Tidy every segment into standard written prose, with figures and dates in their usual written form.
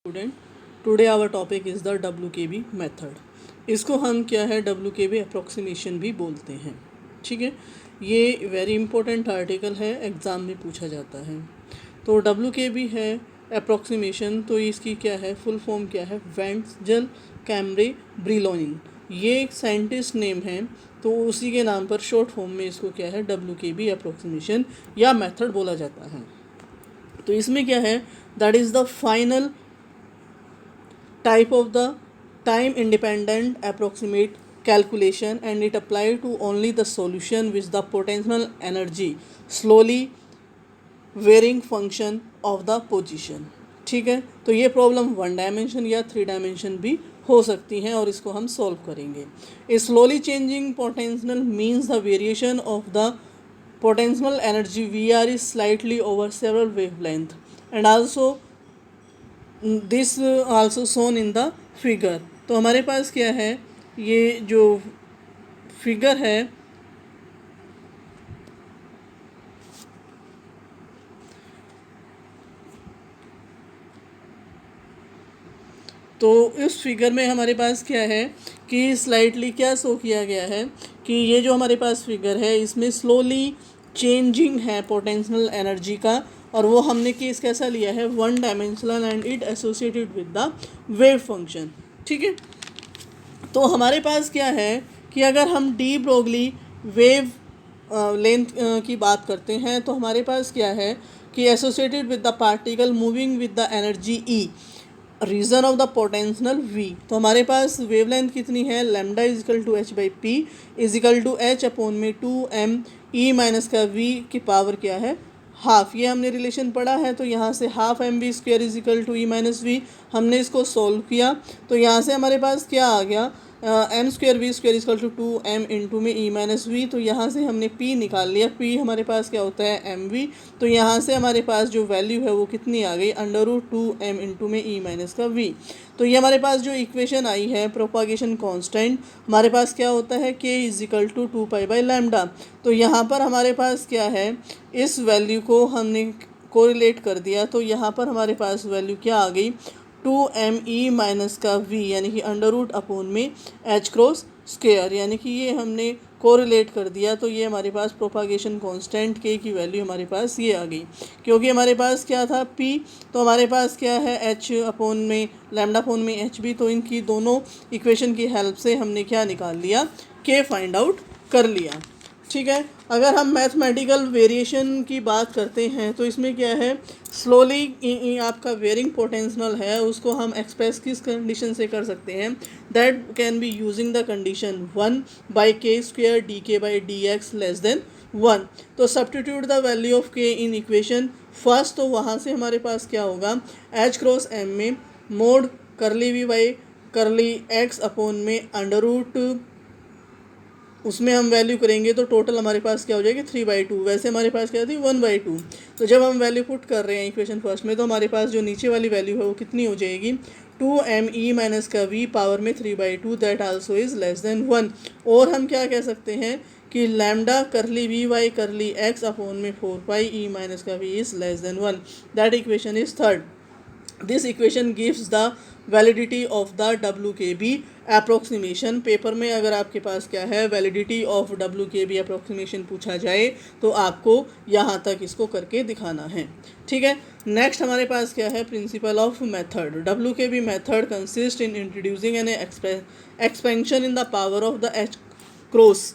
Student, today our topic is the WKB method. इसको हम क्या है WKB अप्रोक्सीमेशन भी बोलते हैं। ठीक है, ये वेरी इंपॉर्टेंट आर्टिकल है, एग्ज़ाम में पूछा जाता है। तो WKB है अप्रोक्सीमेशन, तो इसकी क्या है फुल फॉर्म क्या है, वेंटजल कैमरे ब्रिलोनिन। ये एक साइंटिस्ट नेम है, तो उसी के नाम पर शॉर्ट फॉर्म में इसको क्या है WKB अप्रोक्सीमेशन या मेथड बोला जाता है। तो इसमें क्या है, that is the final type of the time independent approximate calculation, and it apply to only the solution with the potential energy slowly varying function of the position। ठीक है, तो ये प्रॉब्लम 1 डायमेंशन या 3 डायमेंशन भी हो सकती हैं और इसको हम सॉल्व करेंगे। A slowly changing potential means the variation of the potential energy VR is slightly over several wavelength, and also this also shown in the figure. तो हमारे पास क्या है, ये जो फिगर है तो इस फिगर में हमारे पास क्या है कि स्लाइटली क्या शो किया गया है कि ये जो हमारे पास फिगर है इसमें स्लोली चेंजिंग है पोटेंशियल एनर्जी का, और वो हमने केस कैसा लिया है 1 dimensional and it associated with the wave function. ठीक है, तो हमारे पास क्या है कि अगर हम डी ब्रोगली वेव लेंथ की बात करते हैं तो हमारे पास क्या है कि associated with the particle moving with the energy E, region of the potential v। तो हमारे पास वेवलेंथ कितनी है, lambda equal to H by P equal to H upon में 2m e माइनस का v की पावर क्या है हाफ। ये हमने रिलेशन पढ़ा है, तो यहाँ से half mv square equal to E minus V. हमने इसको सॉल्व किया तो यहाँ से हमारे पास क्या आ गया, M square V square equal to 2m into में ई माइनस वी। तो यहाँ से हमने p निकाल लिया, p हमारे पास क्या होता है mv। तो यहाँ से हमारे पास जो वैल्यू है वो कितनी आ गई, अंडर रूट 2m इंटू में ई माइनस का v। तो ये हमारे पास जो इक्वेशन आई है प्रोपागेशन कांस्टेंट, हमारे पास क्या होता है k equal to 2 pi by lambda. तो यहाँ पर हमारे पास क्या है, इस वैल्यू को हमने कोरिलेट कर दिया, तो यहाँ पर हमारे पास वैल्यू क्या आ गई 2m e माइनस का v, यानी कि अंडर रूट अपॉन में h क्रॉस स्क्वेयर, यानी कि ये हमने कोरिलेट कर दिया। तो ये हमारे पास प्रोपागेशन कांस्टेंट k की वैल्यू हमारे पास ये आ गई, क्योंकि हमारे पास क्या था p, तो हमारे पास क्या है h अपॉन में लैम्डा अपॉन में h भी। तो इनकी दोनों इक्वेशन की हेल्प से हमने क्या निकाल लिया, k फाइंड आउट कर लिया। ठीक है, अगर हम मैथमेटिकल वेरिएशन की बात करते हैं तो इसमें क्या है, स्लोली आपका वेरिंग पोटेंशियल है उसको हम एक्सप्रेस किस कंडीशन से कर सकते हैं, that can be using the condition 1 by के स्क्वेयर डी के by D x less than 1। तो सब्स्टिट्यूट द वैल्यू ऑफ के इन इक्वेशन फर्स्ट, तो वहाँ से हमारे पास क्या होगा एच क्रॉस एम में mod curly V by curly X upon में अंडर रूट, उसमें हम वैल्यू करेंगे तो टोटल हमारे पास क्या हो जाएगी 3/2। वैसे हमारे पास क्या थी 1/2। तो जब हम वैल्यू पुट कर रहे हैं इक्वेशन फर्स्ट में तो हमारे पास जो नीचे वाली वैल्यू है वो कितनी हो जाएगी 2m e माइनस का v पावर में 3/2 that also is less then 1। और हम क्या कह सकते हैं कि लैम्डा करली we Y curly X upon में 4 पाई e माइनस का v is less then 1। That equation is third. This equation gives the validity of the WKB approximation. Paper में अगर आपके पास क्या है वैलिडिटी ऑफ WKB अप्रोक्सीमेशन पूछा जाए तो आपको यहाँ तक इसको करके दिखाना है। ठीक है, नेक्स्ट हमारे पास क्या है principle of method. WKB method consist in introducing N expansion in the power of the H cross.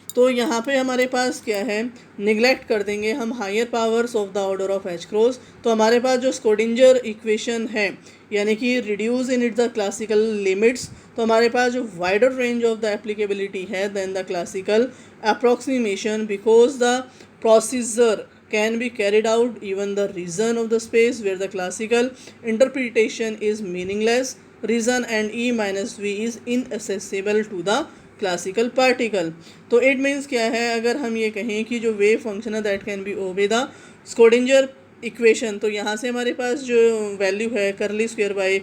तो यहाँ पे हमारे पास क्या है, निगलेक्ट कर देंगे हम higher powers of the order of H cross. तो हमारे पास जो स्कोडिंजर इक्वेशन है यानी कि reduce in it the classical limits, तो हमारे पास जो wider range of the applicability है then the classical approximation, because the procedure can be carried out even the region of the space where the classical interpretation is meaningless region, and e minus v is inaccessible to the classical particle. तो it means क्या है, अगर हम ये कहें कि जो wave function है that can be obey the Schrodinger equation, तो यहाँ से हमारे पास जो वैल्यू है curly square by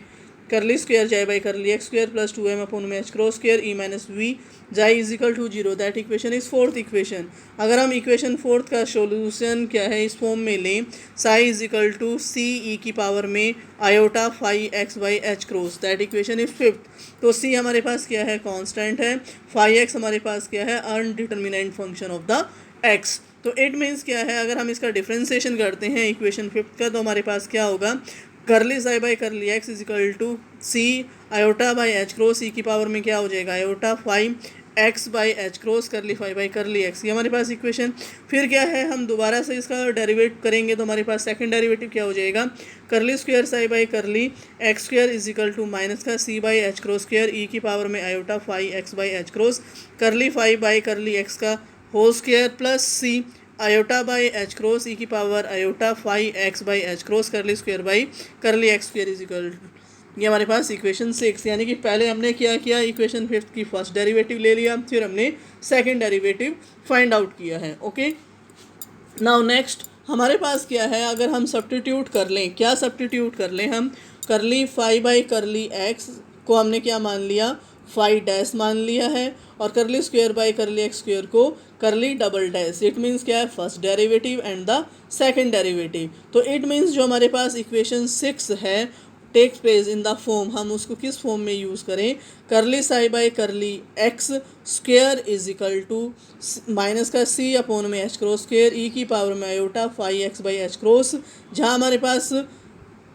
curly square psi by curly X square plus 2m upon में H cross square E minus V psi is equal to 0। That equation is fourth equation. अगर हम इक्वेशन फोर्थ का solution क्या है इस form में लें, psi is equal to C E की पावर में iota phi X by H cross, that equation is fifth. तो सी हमारे पास क्या है, कांस्टेंट है, फाई एक्स हमारे पास क्या है, अनडिटर्मिनेंट फंक्शन ऑफ द एक्स। तो इट मीन्स क्या है, अगर हम इसका डिफ्रेंसिएशन करते हैं इक्वेशन फिफ्थ का, तो हमारे पास क्या होगा, curly psi by curly X is equal to C iota by H cross E की पावर में क्या हो जाएगा, iota five X by H cross curly five by curly X, ये हमारे पास इक्वेशन। फिर क्या है, हम दोबारा से इसका डेरिवेट करेंगे तो हमारे पास सेकंड डेरिवेटिव क्या हो जाएगा, curly square psi by curly X square is equal to minus का C by H cross square E की पावर में iota five X by H cross curly five by curly X का whole square plus C iota by H cross E की power iota five X by H cross curly square by curly X square is equal to, ये हमारे पास equation 6। यानी कि पहले हमने क्या किया, इक्वेशन फिफ्थ की फर्स्ट डेरिवेटिव ले लिया, फिर हमने सेकंड डेरिवेटिव फाइंड आउट किया है। ओके, नाउ नेक्स्ट हमारे पास क्या है, अगर हम सब्स्टिट्यूट कर लें, क्या सब्स्टिट्यूट कर लें हम, करली फाइव बाई करली एक्स को हमने क्या मान लिया, फाइव डैश मान लिया है, और curly square by curly X square को curly double dash. It means क्या है, first derivative and the second derivative. तो इट मीन्स जो हमारे पास इक्वेशन 6 है takes place in the form, हम उसको किस फॉर्म में यूज़ करें, curly psi by curly X square is equal to minus का सी अपॉन में एच क्रॉस स्क्वायर ई की पावर में iota five X by H cross, जहाँ हमारे पास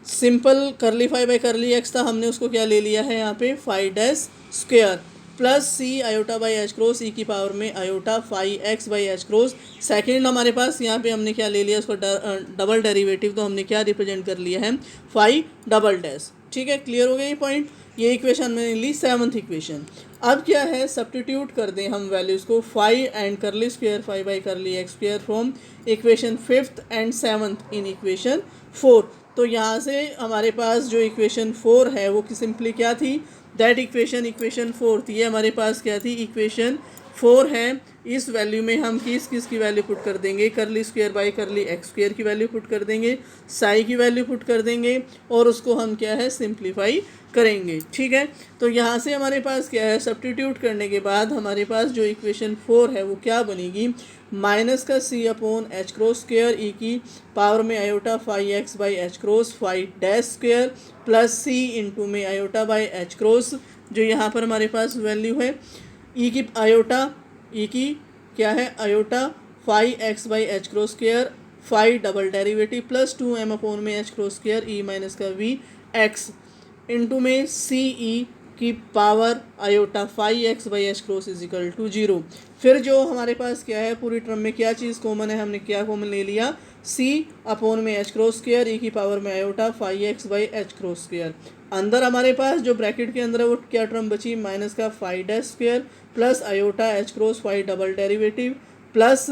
simple curly five by curly X था, हमने उसको क्या ले लिया है यहाँ पे five dash square plus C iota by H cross E की पावर में iota five X by H cross. Second हमारे पास यहाँ पे हमने क्या ले लिया, उसको डबल डेरिवेटिव, तो हमने क्या रिप्रेजेंट कर लिया है, फाइव डबल डैश। ठीक है, क्लियर हो गया ये पॉइंट। ये इक्वेशन मैंने ली सेवन्थ इक्वेशन। अब क्या है, सब्स्टिट्यूट कर दें हम वैल्यूज़ को, फाइव एंड करली square five by curly X square from equation fifth and seventh in equation four. तो यहाँ से हमारे पास जो इक्वेशन 4 है वो सिंपली क्या थी, दैट इक्वेशन 4 थी। ये हमारे पास क्या थी, इक्वेशन 4 है। इस वैल्यू में हम किस की वैल्यू पुट कर देंगे, करली square by curly X square की वैल्यू पुट कर देंगे, साई की वैल्यू पुट कर देंगे, और उसको हम क्या है सिंप्लीफाई करेंगे। ठीक है, तो यहाँ से हमारे पास क्या है, सब्स्टिट्यूट करने के बाद हमारे पास जो इक्वेशन 4 है वो क्या बनेगी, माइनस का C upon H cross square E की पावर में iota five X by H cross five dash square plus C into में आयोटा बाई एच क्रॉस, जो यहाँ पर हमारे पास वैल्यू है ई की आयोटा, ई की क्या है iota five X by H cross square five double derivative plus 2m upon में H cross square E minus का वी एक्स इंटू में सी ई की power iota five X by H cross is equal to 0। फिर जो हमारे पास क्या है, पूरी टर्म में क्या चीज़ कॉमन है, हमने क्या कॉमन ले लिया, सी अपॉन में एच क्रॉस स्क्वायर ई की पावर में iota five X by H cross square. अंदर हमारे पास जो ब्रैकेट के अंदर है वो क्या टर्म बची, माइनस का five dash square plus iota H cross five double derivative plus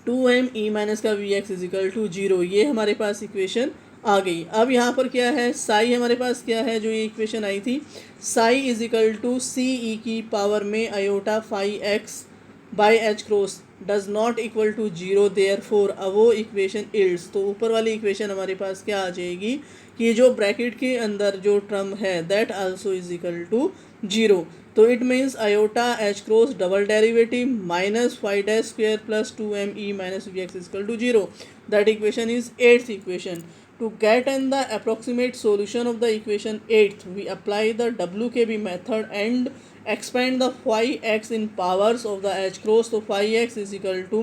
2m E minus का V x is equal to 0। ये हमारे पास इक्वेशन आ गई। अब यहाँ पर क्या है, साई हमारे पास क्या है, जो ये इक्वेशन आई थी, psi is equal to C E की पावर में iota five X by H cross does not equal to 0, therefore अब वो इक्वेशन इल्ड्स। तो ऊपर वाली इक्वेशन हमारे पास क्या आ जाएगी कि जो ब्रैकेट के अंदर जो टर्म है that also is equal to 0। तो it means iota H cross double derivative minus five dash square plus 2m E minus V x is equal to 0। That equation is eighth equation. To get an the approximate solution of the equation 8th, we apply the WKB method and expand the phi x in powers of the h cross. So phi x is equal to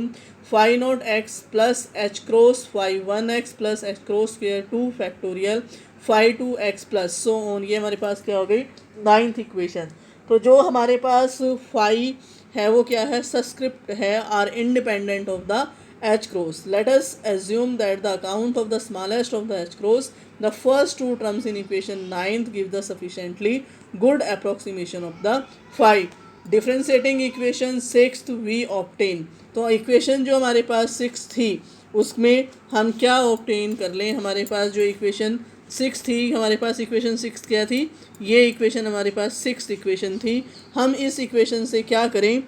phi naught x plus h cross phi 1x plus h cross square 2 factorial phi 2x plus so on। ये हमारे पास क्या हो गई, ninth equation. तो जो हमारे पास phi है वो क्या है, सबस्क्रिप्ट है, are independent of the h cross. Let us assume that the account of the smallest of the h cross, the first two terms in equation 9th give the sufficiently good approximation of the phi. Differentiating equation 6th we obtain। तो equation जो हमारे पास 6 थी उसमें हम क्या obtain कर लें, हमारे पास जो इक्वेशन 6 थी, हमारे पास इक्वेशन 6 क्या थी, ये इक्वेशन हमारे पास 6th इक्वेशन थी। हम इस इक्वेशन से क्या करें,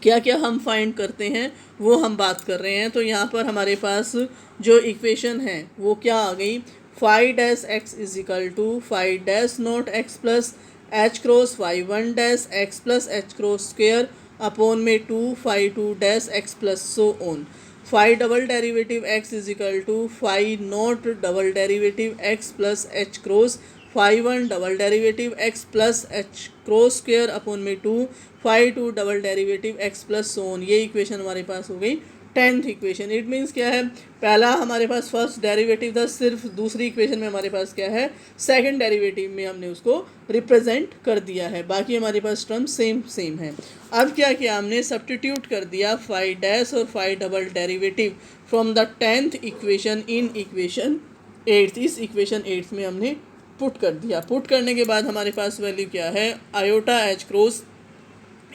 क्या क्या हम फाइंड करते हैं वो हम बात कर रहे हैं। तो यहाँ पर हमारे पास जो इक्वेशन है वो क्या आ गई, phi dash X is equal to phi dash naught X plus H cross phi one dash X plus H cross square upon में two phi two dash X plus so on. Phi double derivative X is equal to phi naught double derivative X plus H cross phi one double derivative X plus H cross square upon में two phi two double derivative X plus so on. ये equation हमारे पास हो गई 10th equation. It means क्या है, पहला हमारे पास फर्स्ट डेरिवेटिव था, सिर्फ दूसरी इक्वेशन में हमारे पास क्या है, सेकंड डेरिवेटिव में हमने उसको रिप्रेजेंट कर दिया है। बाकी हमारे पास टर्म सेम है। अब क्या किया हमने, सब्स्टिट्यूट कर दिया फाई डैश और phi double derivative from the 10th equation in equation 8th। इस इक्वेशन 8th में हमने पुट कर दिया। पुट करने के बाद हमारे पास वैल्यू क्या है, आयोटा एच क्रॉस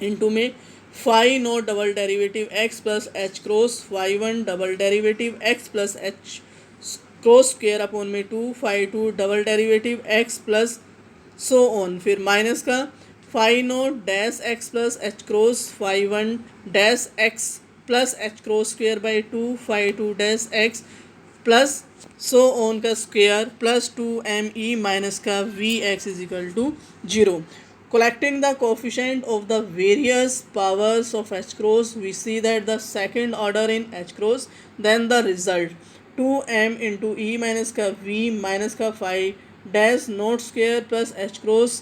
इंटू में phi naught double derivative X plus H cross phi one double derivative X plus H cross square upon में two phi two double derivative X plus so on. फिर minus का phi naught dash X plus H cross phi one dash X plus H cross square by two phi two dash X plus so on का square plus two M ई minus का V x is equal to 0। Collecting the coefficient of the various powers of h cross, we see that the second order in h cross, then the result 2m into e minus का v minus का phi dash naught square plus h cross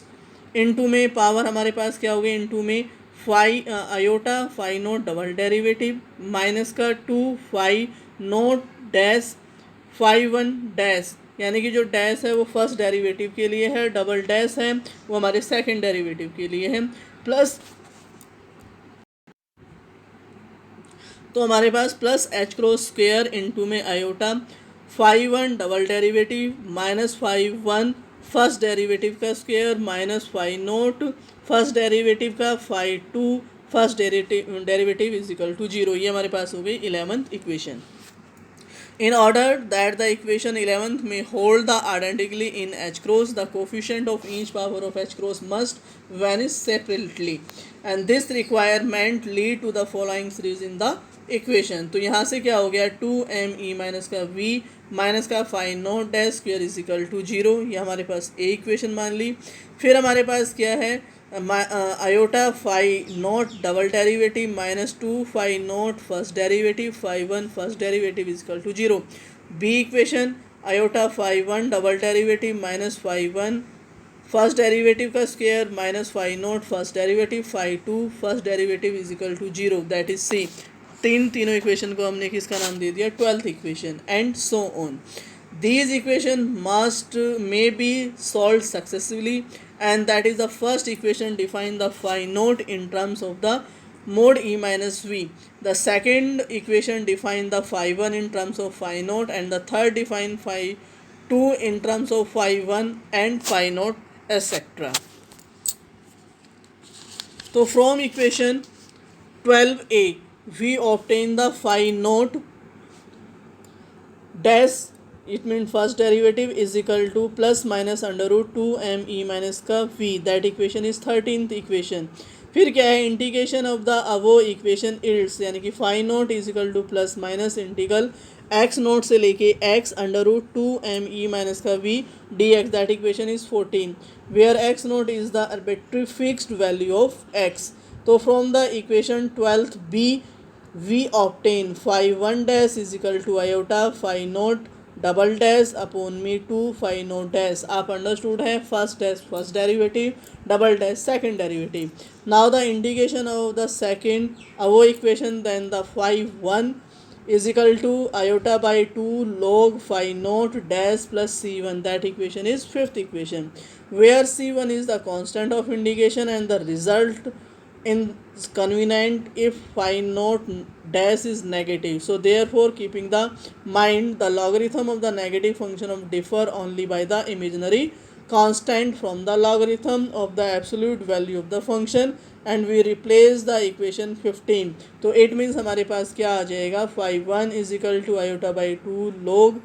into में power हमारे पास क्या हो गई, into में phi iota phi naught double derivative minus का two phi naught dash phi one dash, यानी कि जो डैश है वो फर्स्ट डेरिवेटिव के लिए है, डबल डैश है वो हमारे सेकंड डेरिवेटिव के लिए है, प्लस तो हमारे पास plus H cross square into में iota phi one double derivative minus phi one first derivative का square minus phi naught first derivative का phi two first derivative is equal to 0। ये हमारे पास हो गई 11th equation. In order that the equation 11th may hold the identically in h cross, the coefficient of each power of h cross must vanish separately, and this requirement lead to the following series in the equation। तो यहाँ से क्या हो गया, 2m e minus का v minus का phi naught dash square is equal to 0। ये हमारे पास ए इक्वेशन मान ली। फिर हमारे पास क्या है, iota phi naught double derivative minus two phi naught first derivative phi one first derivative is equal to 0। B equation iota phi one double derivative minus phi one first derivative का square minus phi naught first derivative phi two first derivative is equal to 0, that is C. तीनों equation को हमने किसका नाम दे दिया, 12th equation, and so on. These equation may be solved successively, and that is the first equation define the phi naught in terms of the mod e minus v. The second equation define the phi 1 in terms of phi naught, and the third define phi 2 in terms of phi 1 and phi naught, etc. So from equation 12a we obtain the phi naught dash, it mean first derivative is equal to plus minus under root 2m e minus का v, that equation is 13th equation. फिर क्या है, integration of the above equation yields, यानी कि phi naught is equal to plus minus integral x naught से लेके x under root 2m e minus का v dx, that equation is 14, where x naught is the arbitrary fixed value of x। तो from the equation 12th b we obtain phi 1 dash is equal to iota phi naught double dash upon में 2 phi naught dash. आप understood है, first dash first derivative, double dash second derivative. Now the integration of the second वो equation, then the phi 1 is equal to iota by 2 log phi naught dash plus c1, that equation is 5th equation, where c1 is the constant of integration and the result is convenient if phi naught dash is negative. So therefore, keeping the mind the logarithm of the negative function of differ only by the imaginary constant from the logarithm of the absolute value of the function, and we replace the equation 15. तो it means हमारे पास क्या आ जाएगा, phi 1 is equal to iota by 2 log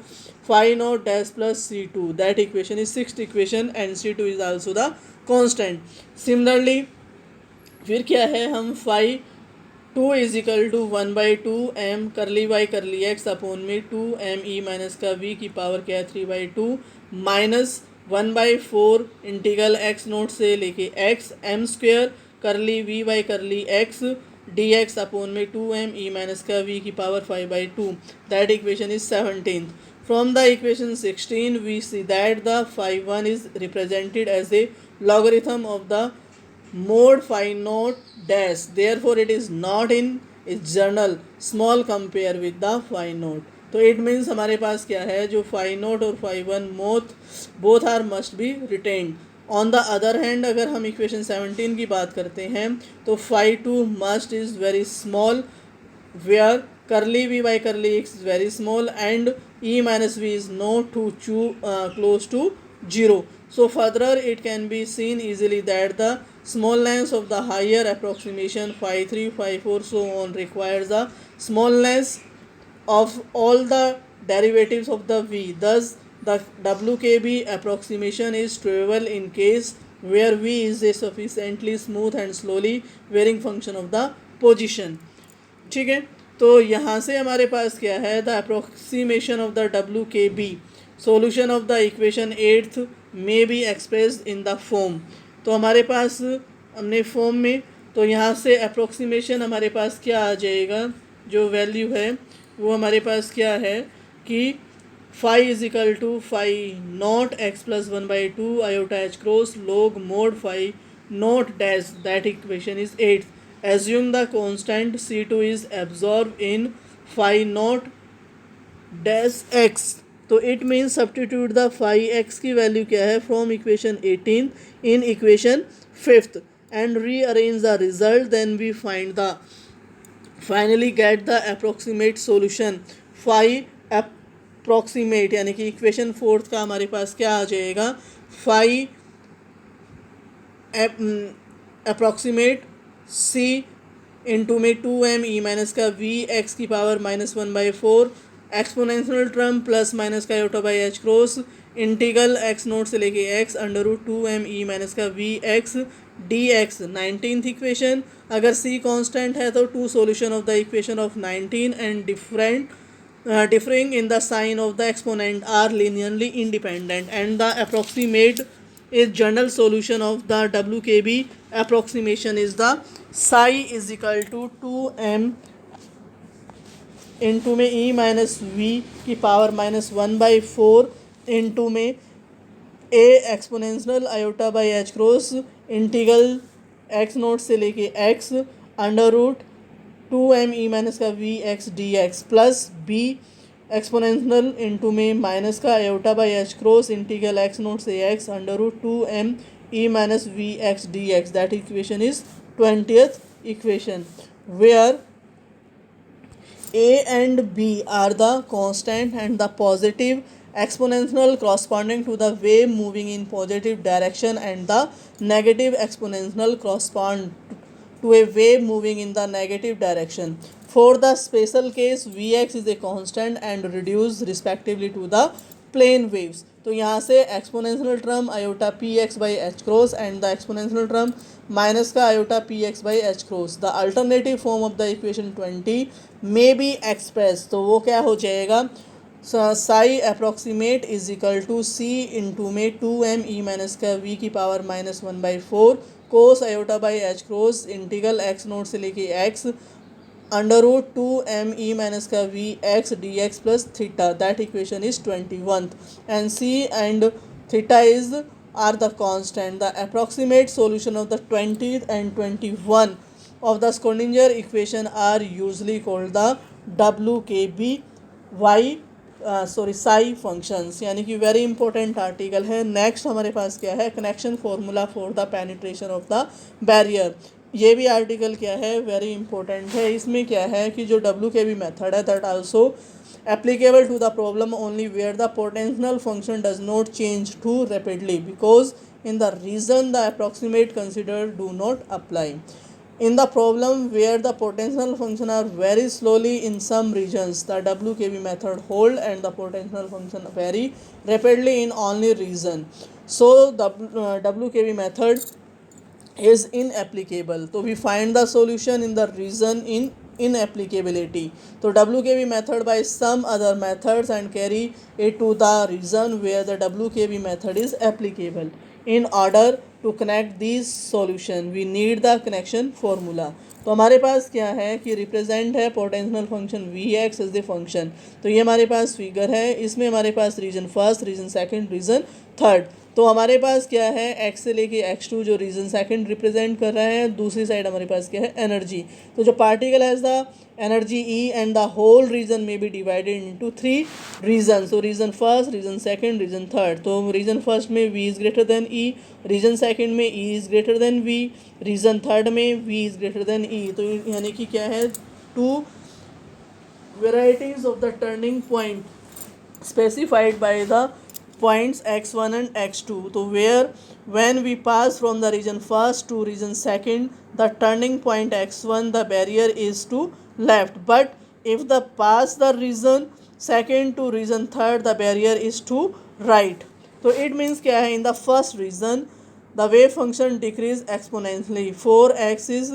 phi naught dash plus c2, that equation is 6th equation, and c2 is also the constant. Similarly फिर क्या है, हम phi 2 is equal to 1/2 m curly Y curly X upon में 2m e minus का v की power क्या है 3/2 minus 1/4 integral x naught से लेके x m स्क्वेयर करली वी वाई करली x डी एक्स अपॉन में 2m e माइनस का v की power 5/2. That equation is 17th. From the equation 16 we see that the phi 1 is represented as a logarithm of the mod phi naught dash, therefore it is not in its journal. Small compare with the phi naught. तो it means हमारे पास क्या है, जो phi naught और phi one both are must be retained. On the other hand अगर हम equation 17 की बात करते हैं तो phi two must is very small where curly v by curly x is very small and e minus v is not close to 0. So further it can be seen easily that the smallness of the higher approximation phi 3 phi 4 so on requires the smallness of all the derivatives of the v. Thus the WKB approximation is trivial in case where v is a sufficiently smooth and slowly varying function of the position. ठीक है, तो यहाँ से हमारे पास क्या है, the approximation of the WKB solution of the equation 8th में be expressed in the form. तो हमारे पास हमने फॉर्म में, तो यहाँ से अप्रोक्सीमेशन हमारे पास क्या आ जाएगा, जो वैल्यू है वो हमारे पास क्या है कि phi is equal to phi naught X plus 1/2 iota H cross log mod phi naught dash. That equation is 8th. Assume the constant C2 is absorbed in phi naught dash x. तो it means substitute the phi X की value क्या है from equation 18 in equation 5th and rearrange the result. Then we find the finally get the approximate solution. Phi approximate यानी कि equation 4th का हमारे पास क्या आ जाएगा, फाई अप्रोक्सीमेट c इंटू में 2m e माइनस का v x की power -1/4 exponential term plus minus का iota by H cross integral x naught से लेके x √2m e माइनस का v x dx. 19th equation. अगर c कांस्टेंट है तो two solution of the equation of 19 and differing in the sign of the exponent are linearly independent and the approximate is general solution of the WKB approximation is the psi is equal to 2m into में e minus we की power -1/4 into में a exponential iota by H cross integral x naught से लेके x √2m e minus का v x dx plus b exponential into में minus का iota by H cross integral x naught से x √2m e minus v x dx. That equation is 20th equation where a and b are the constant and the positive exponential corresponding to the wave moving in positive direction and the negative exponential correspond to a wave moving in the negative direction. For the special case Vx is a constant and reduced respectively to the plane waves. तो यहाँ से exponential term iota p x by H cross and the exponential term minus का iota p x by H cross. The alternative form of the equation 20 may be express. तो वो क्या हो जाएगा, psi approximate is equal to c into में 2m e minus का v की power -1/4 cos iota by H cross integral x naught से लेके x √2m e माइनस का v x dx plus theta. That equation is 21th and c and theta is are the constant. The approximate solution of the 20th and 21 of the Schrödinger equation are usually called the WKB psi functions. यानी कि very important article है. Next हमारे पास क्या है, connection formula for the penetration of the barrier. ये भी article क्या है, वेरी इंपॉर्टेंट है. इसमें क्या है कि जो WKB मेथड है that also applicable to the problem only where the potential function does not change too rapidly because in the region the approximate considered do not apply. In the problem where the potential function are very slowly in some regions the WKB method hold and the potential function vary rapidly in only region. So the WKB method is inapplicable. So we find the solution in the reason in inapplicability. So WKB method by some other methods and carry it to the reason where the WKB method is applicable. In order to connect these solution we need the connection formula. तो हमारे पास क्या है कि represent है potential function V x is the function. तो ये हमारे पास फिगर है, इसमें हमारे पास region first, region second, region third. तो हमारे पास क्या है एक्स से लेके एक्स टू जो रीजन सेकंड रिप्रेजेंट कर रहा है, दूसरी साइड हमारे पास क्या है एनर्जी. तो जो particle has the energy E and the whole region में be divided into 3 region. So region first, region second, region third. तो रीजन फर्स्ट में V is greater than E, region second में E is greater than V, region third में V is greater than E. तो यानी कि क्या है, two varieties of the turning point specified by the points x1 and x2. So where when we pass from the region first to region second, the turning point x1 the barrier is to left, but if the pass the region second to region third the barrier is to right. So it means क्या है, in the first region the wave function decrease exponentially. 4x is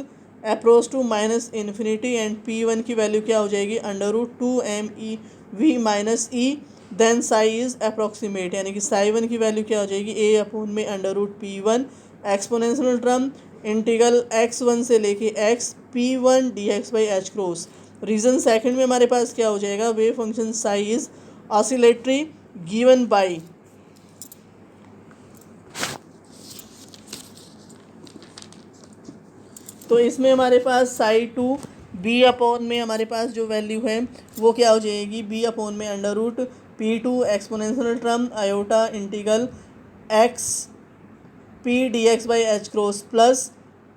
approach to minus infinity and p1 की value क्या हो जाएगी under root 2m e v minus E. Then psi is approximate, यानी कि psi one की value क्या हो जाएगी ए अपॉन में under root P one exponential term integral X one से लेके X P one D x by H cross. Region second में हमारे पास क्या हो जाएगा, wave function psi is oscillatory given by तो इसमें हमारे पास साई टू बी अपॉन में हमारे पास जो वैल्यू है वो क्या हो जाएगी, बी अपॉन में under root p two exponential term iota integral x p d x by H cross plus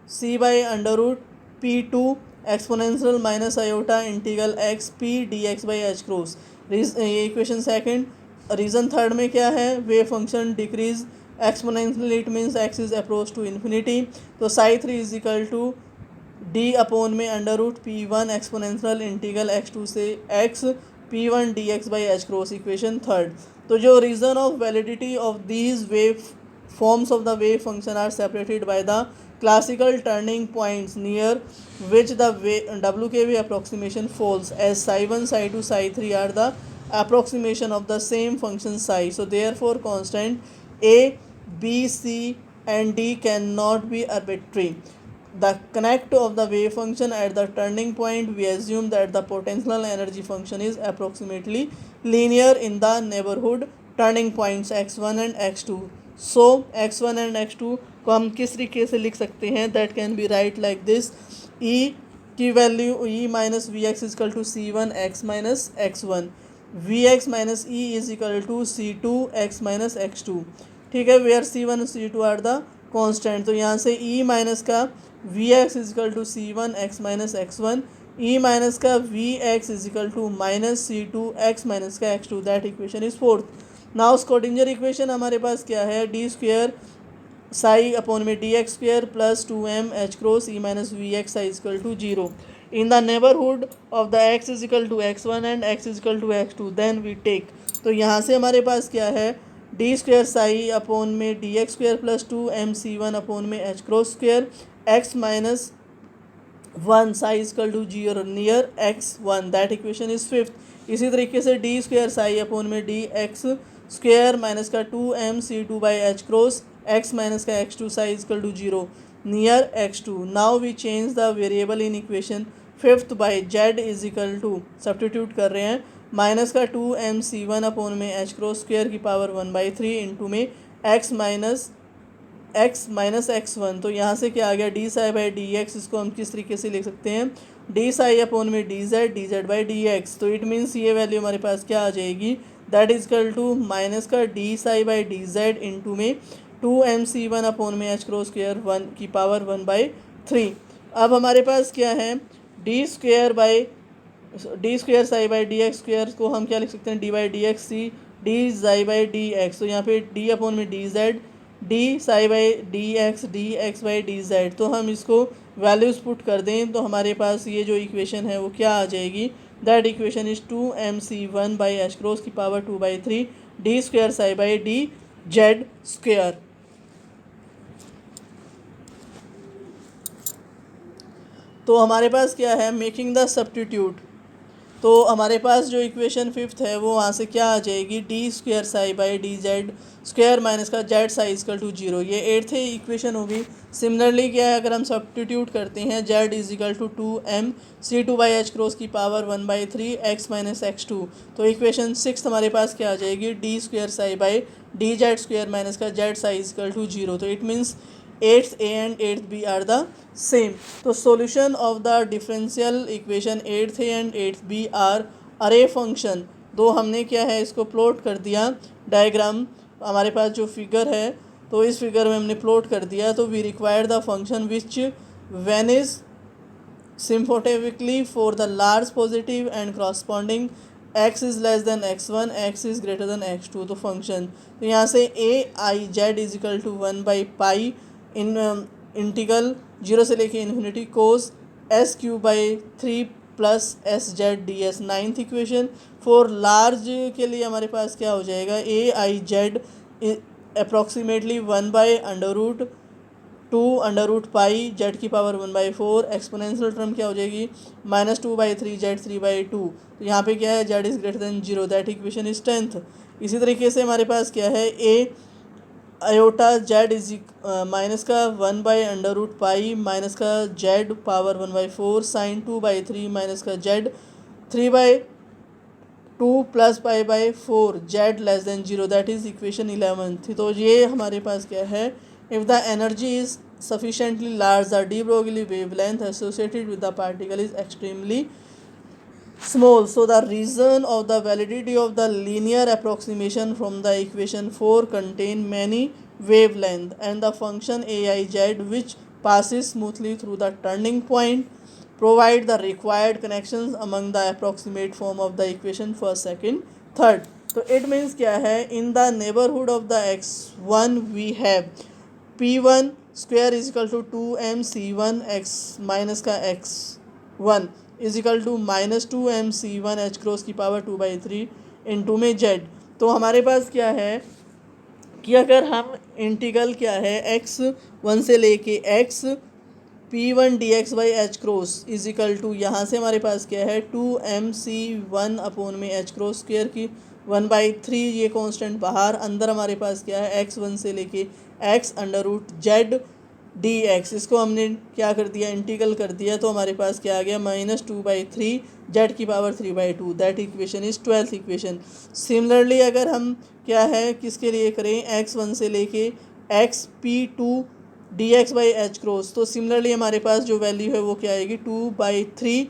c by under root p two exponential minus iota integral x p d x by H cross. ये equation second. Region third में क्या है, wave function decrease exponentially, it means x is approach to infinity. तो psi three is equal to D upon में under root P one exponential integral x two से x P one D x by H cross. Equation third. तो जो region of validity of these wave forms of the wave function are separated by the classical turning points near which the WKV approximation falls, as psi 1, psi 2, psi 3 are the approximation of the same function psi. So therefore constant A, B, C and D cannot be arbitrary. The connect of the wave function at the turning point, we assume that the potential energy function is approximately linear in the neighborhood turning points x1 and x2. So x1 and x2 को हम किस तरीके से लिख सकते हैं, that can be write like this. E की value E minus V x is equal to c one x minus x one, V x minus E is equal to c two x minus x two. ठीक है, where c one c two are the constant. तो यहाँ से E minus का V x is equal to c one x minus x one, E minus का V x is equal to minus c two x minus का x two. That equation is fourth. Now Schrodinger equation हमारे पास क्या है, d square psi upon में d x square plus two m h cross E minus V x i is equal to zero in the neighbourhood of the x is equal to x one and x is equal to x two. Then we take. तो यहाँ से हमारे पास क्या है, d square psi upon में d x square plus two M C one upon में H cross square x minus one psi is equal to zero near x one. That equation is fifth. इसी तरीके से डी स्क्वेयर साई अपॉन में d x square minus का two M c two by H cross x minus का x two psi is equal to zero near X two. Now we change the variable in equation fifth by Z is equal to, substitute कर रहे हैं, minus का two M C one upon में H cross square की power one by three into में X minus x one. तो यहाँ से क्या आ गया, D psi by D X. इसको हम किस तरीके से लिख सकते हैं, डी साई अपॉन में D Z by D x. तो इट मीन्स ये वैल्यू हमारे पास क्या आ जाएगी, that is equal to minus का d psi by d z into में two M C one upon में एच क्रॉस स्क्वेयर वन की पावर वन बाई थ्री. अब हमारे पास क्या है, d square psi by D x square को हम क्या लिख सकते हैं, d by D x c d psi by D x. तो यहाँ पे डी अपॉन में D Z D psi by D x by d Z. तो हम इसको वैल्यूज़ पुट कर दें तो हमारे पास ये जो इक्वेशन है वो क्या आ जाएगी, that equation is two M C one by H cross की power two by three d square psi by d z square. तो हमारे पास क्या है, मेकिंग द सब्स्टिट्यूट। तो हमारे पास जो इक्वेशन फिफ्थ है वो वहाँ से क्या आ जाएगी, d square psi by d z square minus का z psi is equal to zero. ये एट्थ इक्वेशन होगी। सिमिलरली क्या है, अगर हम सब्स्टिट्यूट करते हैं z is equal to 2m c2/h cross की पावर 1/3 x माइनस x2, तो इक्वेशन सिक्स हमारे पास क्या आ जाएगी, d square psi by d z square minus का z psi is equal to zero. तो it means eighth A and eighth B are the same. तो solution of the differential equation eighth A and eighth B are Airy function. दो हमने क्या है, इसको plot कर दिया डायग्राम। हमारे पास जो फिगर है तो इस फिगर में हमने प्लॉट कर दिया। तो we require the function which vanishes symptotically for the large positive and corresponding x is less than x1, x is greater than x2। तो फंक्शन, तो यहाँ से A i z is equal to 1/पाई in integral zero से लेके infinity cos s q by 3 plus s z d s. Ninth equation for large के लिए हमारे पास क्या हो जाएगा, A i z approximately 1/√2 z की पावर 1/4। एक्सपोनेंशियल टर्म क्या हो जाएगी, -2/3 जेड 3/2। तो यहाँ पे क्या है, z is greater than zero, that equation is tenth. इसी तरीके से हमारे पास क्या है, A iota z is minus का 1/√पाई माइनस का जेड पावर 1/4 साइन 2/3 माइनस का जेड 3/2 प्लस पाई/4 z less than zero, that is equation 11th। तो ये हमारे पास क्या है, if the energy is sufficiently large, the de Broglie wavelength associated with the particle is extremely small. So the reason of the validity of the linear approximation from the equation 4 contain many wavelength, and the function aij which passes smoothly through the turning point provide the required connections among the approximate form of the equation first, second, third। तो it means क्या है, in the neighborhood of the x1 we have p1 square is equal to 2m c1 x minus का x1 is equal to -2m c1 h cross की power 2/3 into में z। तो हमारे पास क्या है कि अगर हम इंटीग्रल क्या है x1 से लेके x p1 dx by H cross is equal to, यहाँ से हमारे पास क्या है 2m c1 अपॉन में h क्रॉस स्क्वेयर की 1/3, ये कांस्टेंट बाहर, अंदर हमारे पास क्या है x1 से लेके x√z dx। इसको हमने क्या कर दिया, इंटीग्रल कर दिया। तो हमारे पास क्या आ गया, -2/3 z की power 3/2, that equation is 12th equation. Similarly अगर हम क्या है किसके लिए करें, x1 से लेके x p2 dx by H cross, तो सिमिलरली हमारे पास जो वैल्यू है वो क्या आएगी, 2/3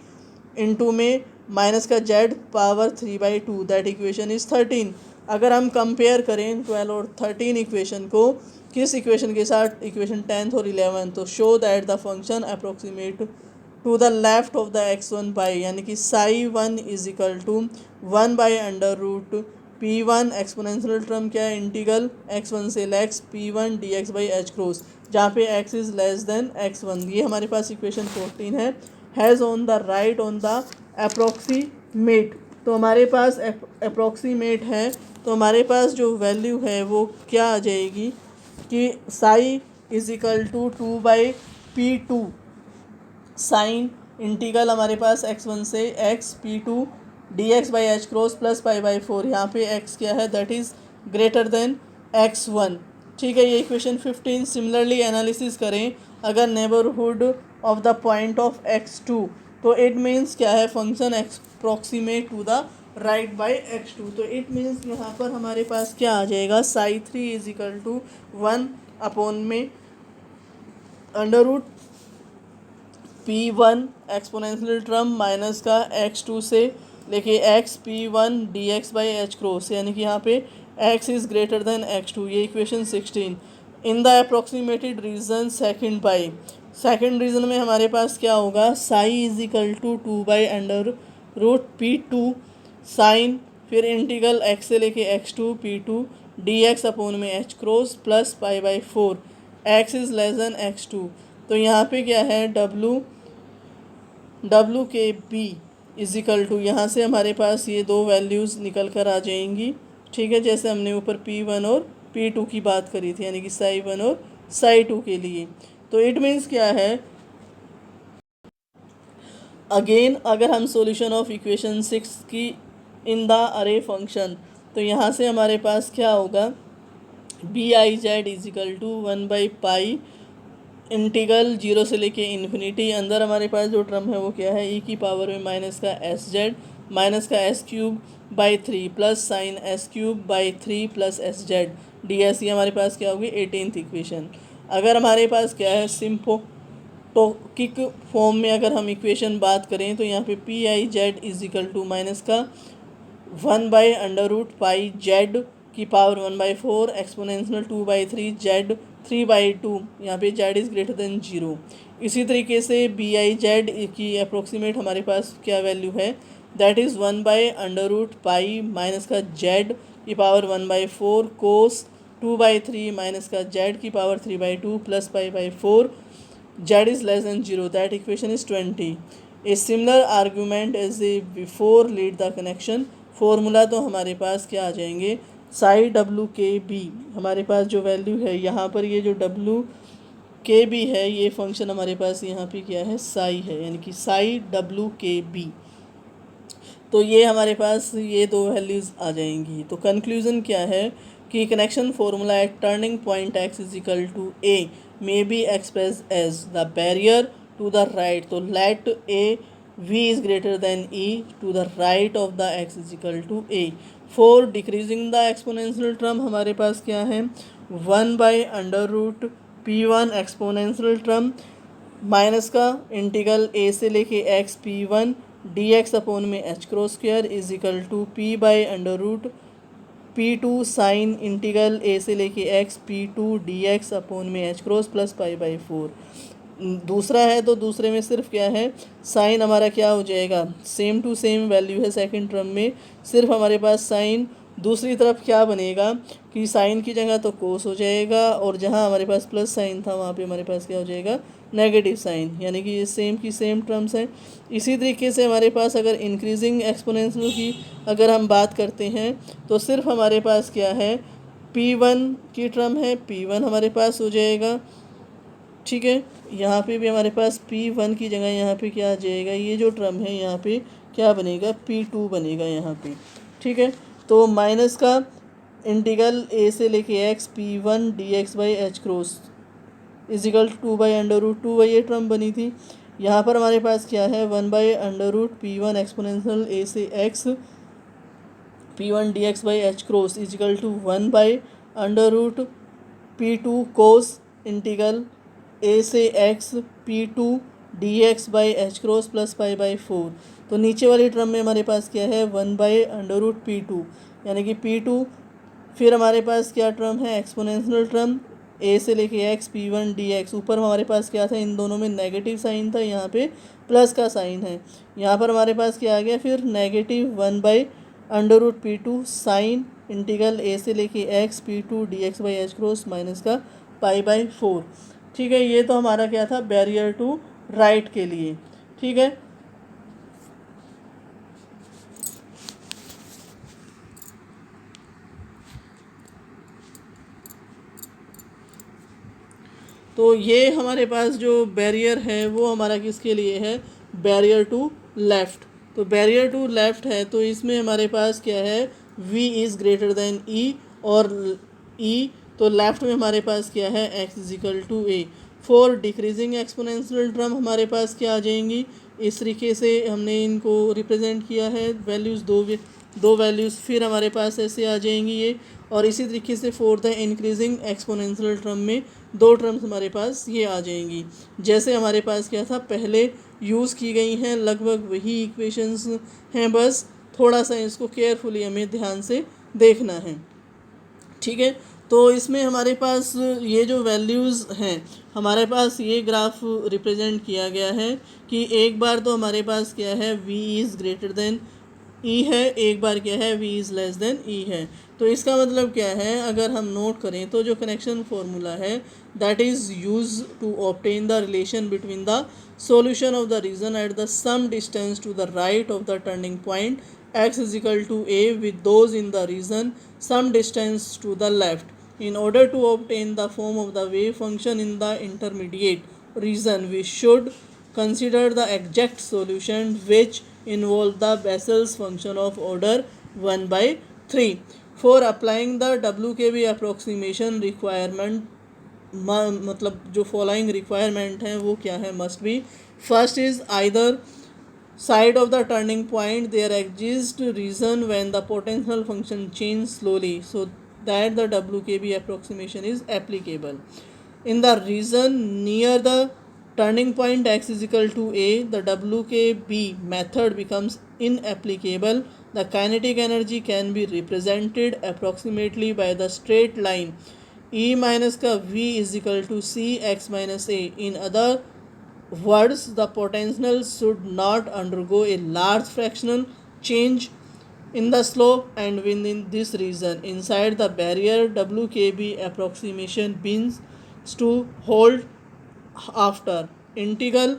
इंटू में माइनस का z power 3/2, that equation is 13। अगर हम कंपेयर करें 12 और 13 इक्वेशन को किस इक्वेशन के साथ, इक्वेशन 10th और 11th, तो show that the function approximate to the left of the x1 by, यानी कि psi1 is equal to 1/√p1 exponential term क्या है, इंटीग्रल x1 से लेक्स p1 dx by H cross, जहाँ पे x is less than x1। ये हमारे पास इक्वेशन 14 है। Has on the right on the approximate, तो हमारे पास अप्रोक्सीमेट है। तो हमारे पास जो वैल्यू है वो क्या आ जाएगी कि psi is equal to 2/p2 sine integral हमारे पास x1 से x p2 dx by H cross plus पाई/4, यहाँ पे x क्या है, that is greater then x1। ठीक है, ये इक्वेशन 15। सिमिलरली एनालिसिस करें अगर neighbourhood of the point of x2, तो इट मीन्स क्या है, function approximate to the right by x2। तो इट मीन्स यहाँ पर हमारे पास क्या आ जाएगा, psi3 is equal to 1 upon में under root p1 exponential term minus का x2 से लेके x p1 dx by H cross, यानी कि यहाँ पे x is greater than x2, ये equation 16। In the approximated region second by, second region में हमारे पास क्या होगा, psi is equal to 2/√p2 sine फिर इंटीग्रल x से लेके x2 p2 dx अपॉन में h क्रॉस प्लस पाई/4, x is less than x2। तो यहाँ पे क्या है, w के b इज इक्वल टू, यहाँ से हमारे पास ये दो वैल्यूज़ निकल कर आ जाएंगी। ठीक है, जैसे हमने ऊपर p1 और p2 की बात करी थी, यानी कि psi1 और psi2 के लिए। तो इट मीन्स क्या है, अगेन अगर हम सॉल्यूशन ऑफ इक्वेशन 6 की इन द अरे फंक्शन, तो यहाँ से हमारे पास क्या होगा, B i Z is equal to 1/पाई इंटीग्रल 0 से लेके इन्फिनिटी, अंदर हमारे पास जो टर्म है वो क्या है, ई की पावर में माइनस का एस जेड माइनस का S cube by 3 plus sign S cube by 3 plus s z d S, ये हमारे पास क्या होगी 18th इक्वेशन। अगर हमारे पास क्या है सिम्पोटोकिक फॉर्म में अगर हम इक्वेशन बात करें, तो यहाँ पे P I Z is equal to minus का 1/√पाई जेड की पावर 1/4 एक्सपोनेंशियल 2/3 जेड 3/2, यहाँ पे जेड इज़ ग्रेटर देन 0। इसी तरीके से बी आई जेड की अप्रोक्सीमेट हमारे पास क्या वैल्यू है, दैट इज़ 1/√पाई माइनस का जेड की पावर 1/4 कोस 2/3 माइनस का जेड की पावर 3/2 प्लस पाई/4 z is less than 0, that equation is 20। a similar argument as the before lead the connection, formula तो हमारे पास क्या आ जाएंगे, साई डब्लू के बी, हमारे पास जो वैल्यू है यहाँ पर ये जो डब्लू के बी है ये फंक्शन हमारे पास यहाँ पे क्या है साई है, यानी कि साई डब्लू के बी। तो ये हमारे पास ये दो वैल्यूज़ आ जाएंगी। तो कंक्लूज़न क्या है कि connection formula at turning point x is equal to A may be express as the barrier to the right, तो let a V is greater than E to the right of the x is equal to A. For decreasing the exponential term हमारे पास क्या है 1/√p1 exponential term minus का integral A से लेके x p1 d x upon में H cross square is equal to p/√p2 sine integral A से लेके x p2 D x upon में एच क्रॉस प्लस पाई/4। दूसरा है तो दूसरे में सिर्फ क्या है साइन हमारा क्या हो जाएगा, सेम टू सेम वैल्यू है सेकंड टर्म में, सिर्फ हमारे पास साइन दूसरी तरफ क्या बनेगा कि साइन की जगह तो कोस हो जाएगा, और जहाँ हमारे पास प्लस साइन था वहाँ पे हमारे पास क्या हो जाएगा नेगेटिव साइन, यानी कि ये सेम की सेम टर्म्स हैं। इसी तरीके से हमारे पास अगर इंक्रीजिंग एक्सपोनेंशियल की अगर हम बात करते हैं, तो सिर्फ हमारे पास क्या है p1 की टर्म है, p1 हमारे पास हो जाएगा, ठीक है। यहाँ पे भी हमारे पास p1 की जगह यहाँ पे क्या आ जाएगा, ये जो टर्म है यहाँ पे क्या बनेगा p2 बनेगा यहाँ पे, ठीक है। तो माइनस का इंटीग्रल ए से लेके x p1 dx by H cross equal 2/√2 ये टर्म बनी थी। यहाँ पर हमारे पास क्या है 1/√p1 एक्सपोनेंशियल ए से x p1 dx by H cross is equal to 1/√p2 cos integral A से x p2 dx by H cross plus पाई/4। तो नीचे वाली टर्म में हमारे पास क्या है 1/√p2, यानी कि p2, फिर हमारे पास क्या टर्म है एक्सपोनेंशियल टर्म ए से लेके एक्स p1 dx, ऊपर हमारे पास क्या था इन दोनों में नेगेटिव साइन था, यहाँ पे प्लस का साइन है, यहाँ पर हमारे पास क्या आ गया फिर negative 1/√p2 sine integral A से लेके x p2 dx by H cross minus का पाई/4, ठीक है। ये तो हमारा क्या था बैरियर टू राइट के लिए, ठीक है। तो ये हमारे पास जो बैरियर है वो हमारा किसके लिए है, बैरियर टू लेफ़्ट। तो बैरियर टू लेफ़्ट है तो इसमें हमारे पास क्या है v is greater than e, और e तो लेफ़्ट में हमारे पास क्या है x equal to a। For decreasing exponential term हमारे पास क्या आ जाएंगी, इस तरीके से हमने इनको रिप्रेजेंट किया है, वैल्यूज़ दो वैल्यूज़ फिर हमारे पास ऐसे आ जाएंगी ये, और इसी तरीके से for the increasing exponential term में दो टर्म्स हमारे पास ये आ जाएंगी, जैसे हमारे पास क्या था पहले यूज़ की गई हैं, लगभग वही इक्वेशंस हैं, बस थोड़ा सा इसको केयरफुली हमें ध्यान से देखना है, ठीक है। तो इसमें हमारे पास ये जो वैल्यूज़ हैं हमारे पास ये ग्राफ रिप्रेजेंट किया गया है कि एक बार तो हमारे पास क्या है v इज़ ग्रेटर देन ई है, एक बार क्या है v इज़ लेस देन ई है। तो इसका मतलब क्या है, अगर हम नोट करें तो जो कनेक्शन फॉर्मूला है that is use to obtain the relation between the solution of the region at the some distance to the right of the turning point x is equal to a with those in the region some distance to the left, in order to obtain the form of the wave function in the intermediate region we should consider the exact solution which involve the Bessel's function of order 1/3. For applying the WKB approximation requirement, मतलब जो following requirement है वो क्या है, must be first is either side of the turning point there exists region when the potential function change slowly so that the WKB approximation is applicable. In the region near the turning point x is equal to a, the WKB method becomes inapplicable. The kinetic energy can be represented approximately by the straight line E minus का V is equal to C x minus a. In other words, the potential should not undergo a large fractional change in the slope and within this region inside the barrier WKB approximation begins to hold after integral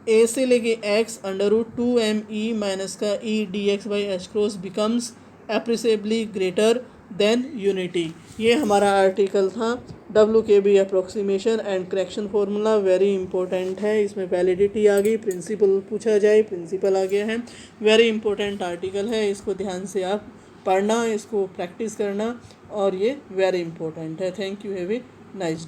a से लेके x under root 2m e minus का e dx by H cross becomes appreciably greater than unity. ये हमारा article था WKB approximation and correction formula. Very important है, इसमें validity आ गई, principal पूछा जाए, प्रिंसिपल आ गया है. वेरी इंपॉर्टेंट आर्टिकल है, इसको ध्यान से आप पढ़ना, इसको प्रैक्टिस करना और ये वेरी इंपॉर्टेंट है. Thank you, have a nice day.